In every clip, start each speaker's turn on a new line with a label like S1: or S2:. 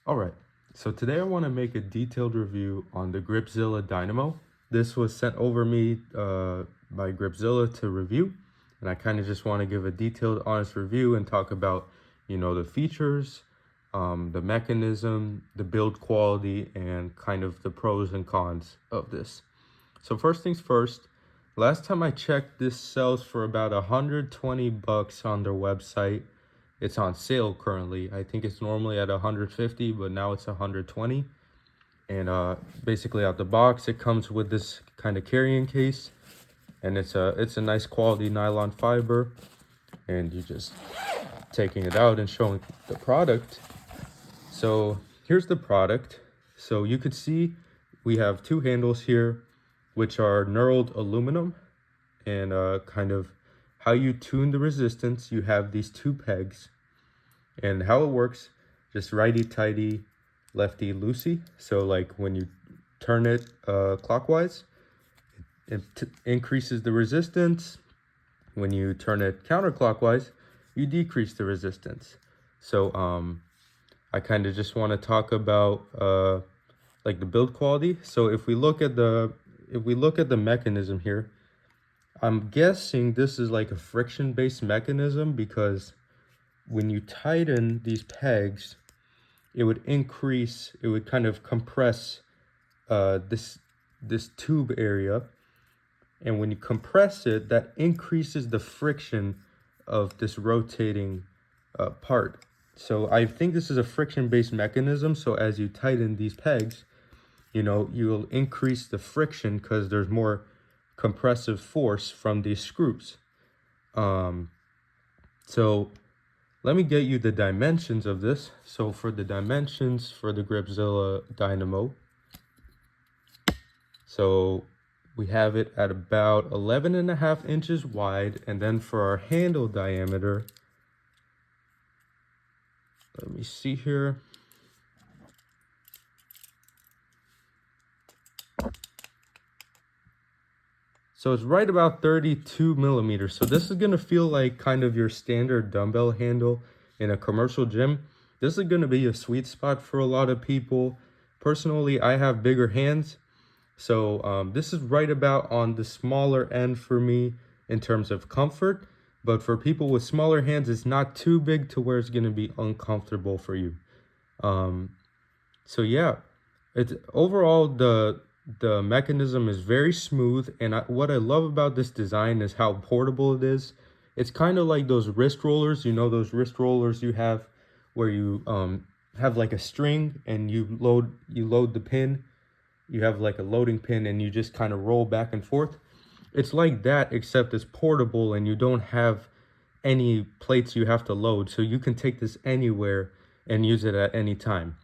S1: All right, so today I want to make a detailed review on the Gripzilla Dynamo. This was sent over me by Gripzilla to review, and I kind of just want to give a detailed, honest review and talk about, the features, the mechanism, the build quality, and kind of the pros and cons of this. So first things first, last time I checked, this sells for about 120 bucks on their website. It's on sale currently. I think it's normally at 150, but now it's 120. And basically out the box, it comes with this kind of carrying case, and it's a nice quality nylon fiber. And you just taking it out and showing the product. So here's the product. So you could see we have two handles here, which are knurled aluminum, and kind of how you tune the resistance. You have these two pegs, and how it works, just righty tighty, lefty loosey. So like when you turn it clockwise, it increases the resistance. When you turn it counterclockwise, you decrease the resistance. So I kind of just want to talk about like the build quality. So if we look at the mechanism here, I'm guessing this is like a friction-based mechanism, because when you tighten these pegs, it would kind of compress this tube area. And when you compress it, that increases the friction of this rotating part. So I think this is a friction-based mechanism. So as you tighten these pegs, you'll increase the friction because there's more compressive force from these screws. So let me get you the dimensions of this. So for the dimensions for the Gripzilla Dynamo, so we have it at about 11.5 inches wide. And then for our handle diameter, let me see here. So it's right about 32 millimeters. So this is gonna feel like kind of your standard dumbbell handle in a commercial gym. This is gonna be a sweet spot for a lot of people. Personally, I have bigger hands. So this is right about on the smaller end for me in terms of comfort. But for people with smaller hands, it's not too big to where it's gonna be uncomfortable for you. So yeah, it's overall the mechanism is very smooth, and what I love about this design is how portable it is. It's kind of like those wrist rollers, those wrist rollers you have where you have like a string and you load the pin. You have like a loading pin and you just kind of roll back and forth. It's like that, except it's portable and you don't have any plates you have to load, so you can take this anywhere and use it at any time.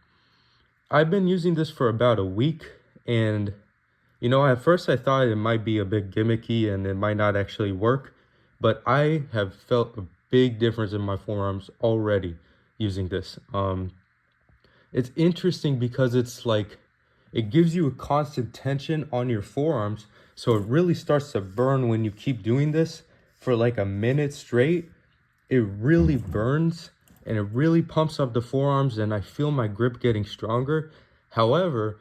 S1: I've been using this for about a week, and at first I thought it might be a bit gimmicky and it might not actually work, but I have felt a big difference in my forearms already using this. It's interesting because it's like it gives you a constant tension on your forearms, so it really starts to burn when you keep doing this for like a minute straight. It really burns and it really pumps up the forearms, and I feel my grip getting stronger. However,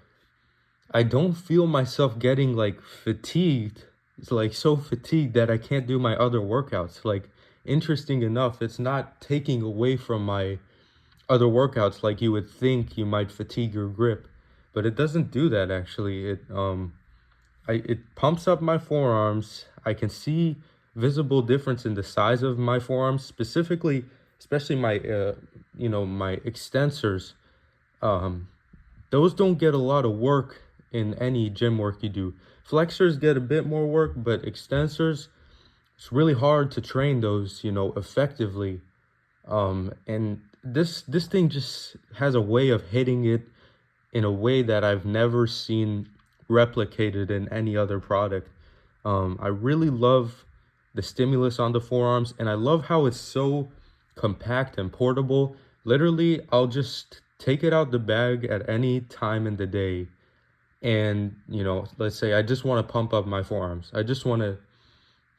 S1: I don't feel myself getting like fatigued. It's like so fatigued that I can't do my other workouts. Like, interesting enough, it's not taking away from my other workouts like you would think you might fatigue your grip, but it doesn't do that actually. It pumps up my forearms. I can see visible difference in the size of my forearms, specifically, especially my my extensors. Those don't get a lot of work in any gym work you do. Flexors get a bit more work, but extensors, it's really hard to train those, effectively. And this thing just has a way of hitting it in a way that I've never seen replicated in any other product. I really love the stimulus on the forearms, and I love how it's so compact and portable. Literally, I'll just take it out the bag at any time in the day. And, let's say I just want to pump up my forearms. I just want to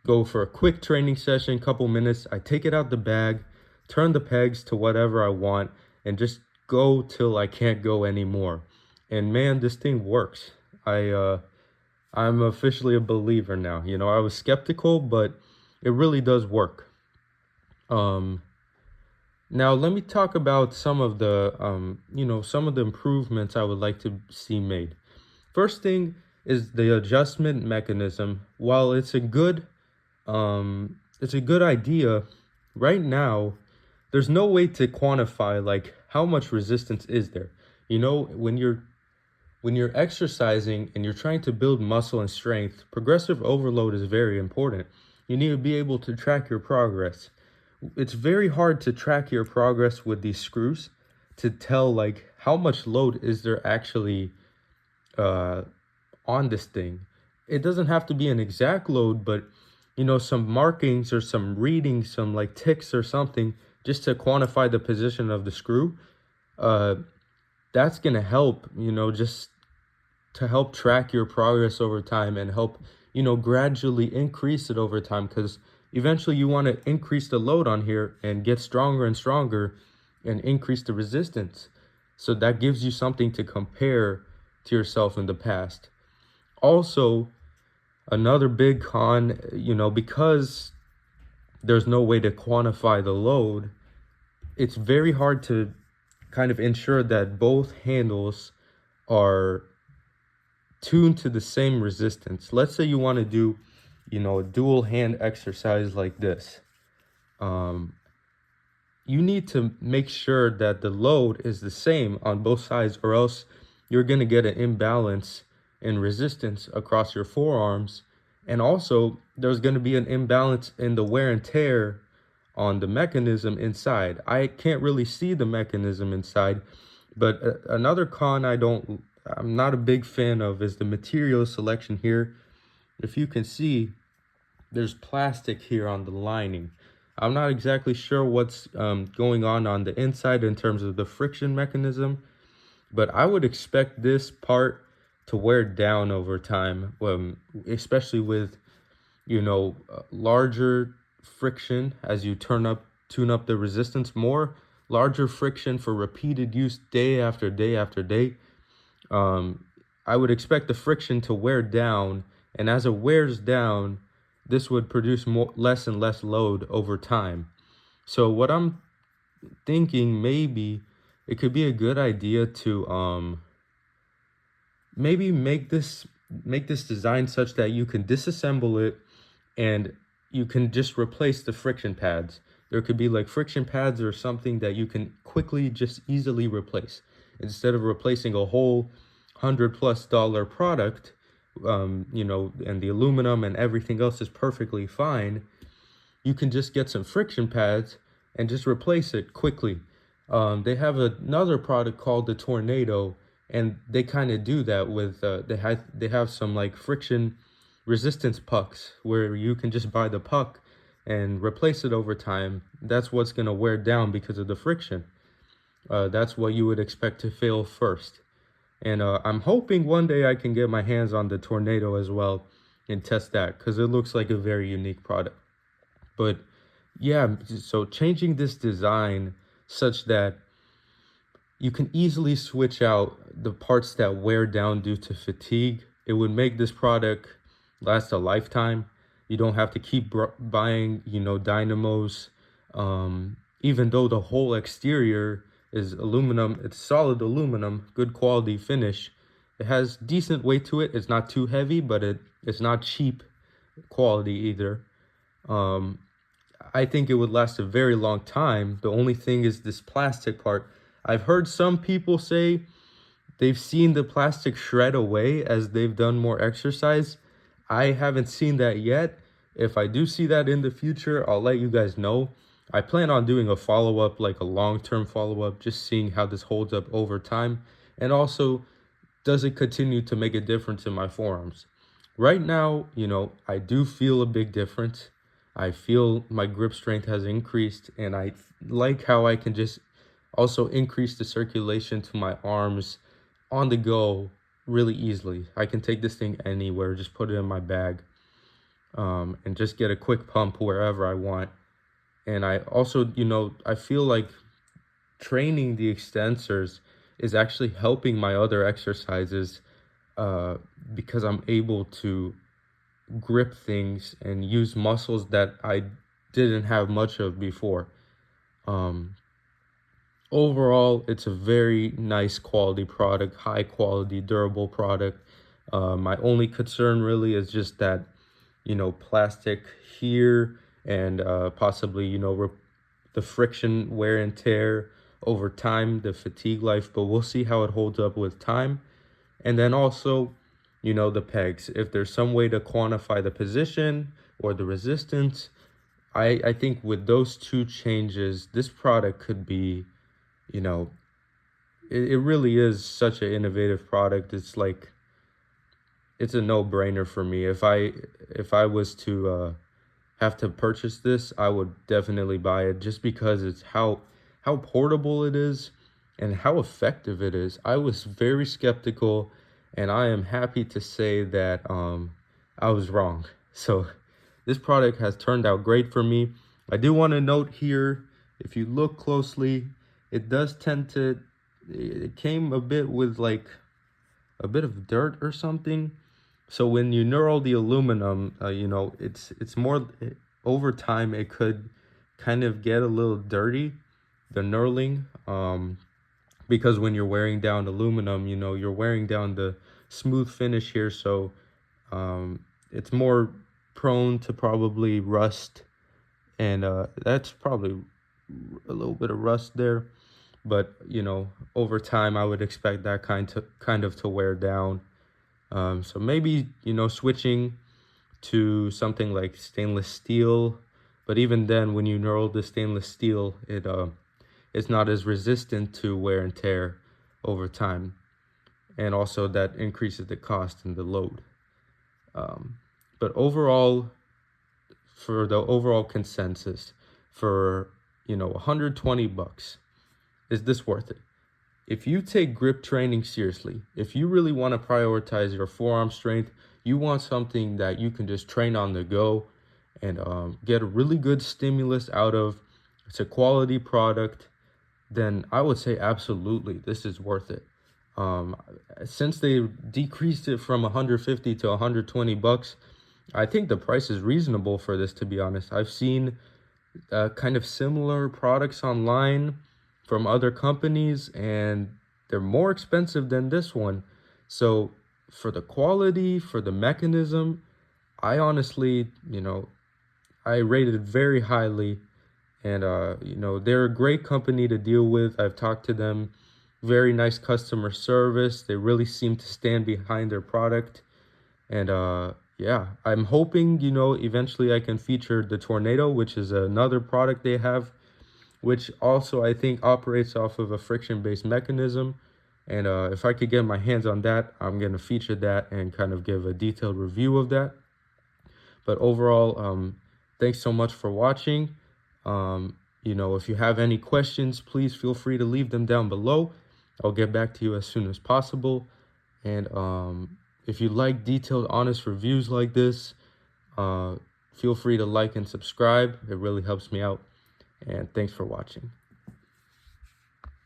S1: go for a quick training session, couple minutes. I take it out the bag, turn the pegs to whatever I want, and just go till I can't go anymore. And man, this thing works. I'm officially a believer now. You know, I was skeptical, but it really does work. Um, Now let me talk about some of the some of the improvements I would like to see made. First thing is the adjustment mechanism. While it's a good idea, right now there's no way to quantify like how much resistance is there. You know, when you're exercising and you're trying to build muscle and strength, progressive overload is very important. You need to be able to track your progress. It's very hard to track your progress with these screws to tell like how much load is there actually uh, on this thing. It doesn't have to be an exact load, but you know, some markings or some readings, some like ticks or something, just to quantify the position of the screw. Uh, that's gonna help, you know, just to help track your progress over time and help, you know, gradually increase it over time, because eventually you want to increase the load on here and get stronger and stronger and increase the resistance. So that gives you something to compare to yourself in the past. Also, another big con, you know, because there's no way to quantify the load, it's very hard to kind of ensure that both handles are tuned to the same resistance. Let's say you want to do, you know, a dual hand exercise like this. Um, you need to make sure that the load is the same on both sides, or else you're going to get an imbalance in resistance across your forearms. And also, there's going to be an imbalance in the wear and tear on the mechanism inside. I can't really see the mechanism inside, but another con I'm not a big fan of is the material selection here. If you can see, there's plastic here on the lining. I'm not exactly sure what's going on the inside in terms of the friction mechanism, but I would expect this part to wear down over time, especially with, you know, larger friction as you tune up the resistance more, larger friction for repeated use day after day after day. um, I would expect the friction to wear down, and as it wears down, this would produce less and less load over time. So what I'm thinking, maybe it could be a good idea to maybe make this design such that you can disassemble it and you can just replace the friction pads. There could be like friction pads or something that you can quickly just easily replace instead of replacing a whole $100+ product. You know, and the aluminum and everything else is perfectly fine. You can just get some friction pads and just replace it quickly. They have another product called the Tornado, and they kind of do that with they have some like friction resistance pucks where you can just buy the puck and replace it over time. That's what's going to wear down because of the friction. That's what you would expect to fail first. And I'm hoping one day I can get my hands on the Tornado as well and test that, because it looks like a very unique product. But yeah, so changing this design such that you can easily switch out the parts that wear down due to fatigue, it would make this product last a lifetime. You don't have to keep buying, you know, dynamos. Even though the whole exterior is aluminum, it's solid aluminum, good quality finish. It has decent weight to it. It's not too heavy, but it's not cheap quality either. Um, I think it would last a very long time. The only thing is this plastic part. I've heard some people say they've seen the plastic shred away as they've done more exercise. I haven't seen that yet. If I do see that in the future, I'll let you guys know. I plan on doing a follow-up, like a long-term follow-up, just seeing how this holds up over time. And also, does it continue to make a difference in my forearms? Right now, you know, I do feel a big difference. I feel my grip strength has increased, and I like how I can just also increase the circulation to my arms on the go really easily. I can take this thing anywhere, just put it in my bag, and just get a quick pump wherever I want. And I also, you know, I feel like training the extensors is actually helping my other exercises, uh, because I'm able to grip things and use muscles that I didn't have much of before. Um, Overall, it's a very nice quality product, high quality, durable product. My only concern really is just that, plastic here and possibly, the friction, wear and tear over time, the fatigue life, but we'll see how it holds up with time. And then also, the pegs. If there's some way to quantify the position or the resistance, I think with those two changes, this product could be, you know, it really is such an innovative product. It's like it's a no-brainer for me. If I was to have to purchase this, I would definitely buy it just because it's how portable it is and how effective it is. I was very skeptical, and I am happy to say that I was wrong. So this product has turned out great for me. I do want to note here, if you look closely, it does tend to, it came a bit with like a bit of dirt or something. So when you knurl the aluminum, it's more, over time it could kind of get a little dirty, the knurling, because when you're wearing down aluminum, you're wearing down the smooth finish here. So it's more prone to probably rust, and that's probably a little bit of rust there. But over time, I would expect that kind of to wear down. So maybe switching to something like stainless steel, but even then, when you knurl the stainless steel, it's not as resistant to wear and tear over time, and also that increases the cost and the load. But overall, for the overall consensus, for 120 bucks, is this worth it? If you take grip training seriously, if you really want to prioritize your forearm strength, you want something that you can just train on the go and get a really good stimulus out of, it's a quality product, then I would say absolutely this is worth it. Since they decreased it from 150 to 120 bucks, I think the price is reasonable for this, to be honest. I've seen kind of similar products online from other companies, and they're more expensive than this one. So for the quality, for the mechanism, I honestly, I rate it very highly. And they're a great company to deal with. I've talked to them. Very nice customer service. They really seem to stand behind their product. And yeah, I'm hoping, eventually I can feature the Tornado, which is another product they have, which also I think operates off of a friction-based mechanism. And if I could get my hands on that, I'm going to feature that and kind of give a detailed review of that. But overall, thanks so much for watching. If you have any questions, please feel free to leave them down below. I'll get back to you as soon as possible. And if you like detailed, honest reviews like this, feel free to like and subscribe. It really helps me out. And thanks for watching.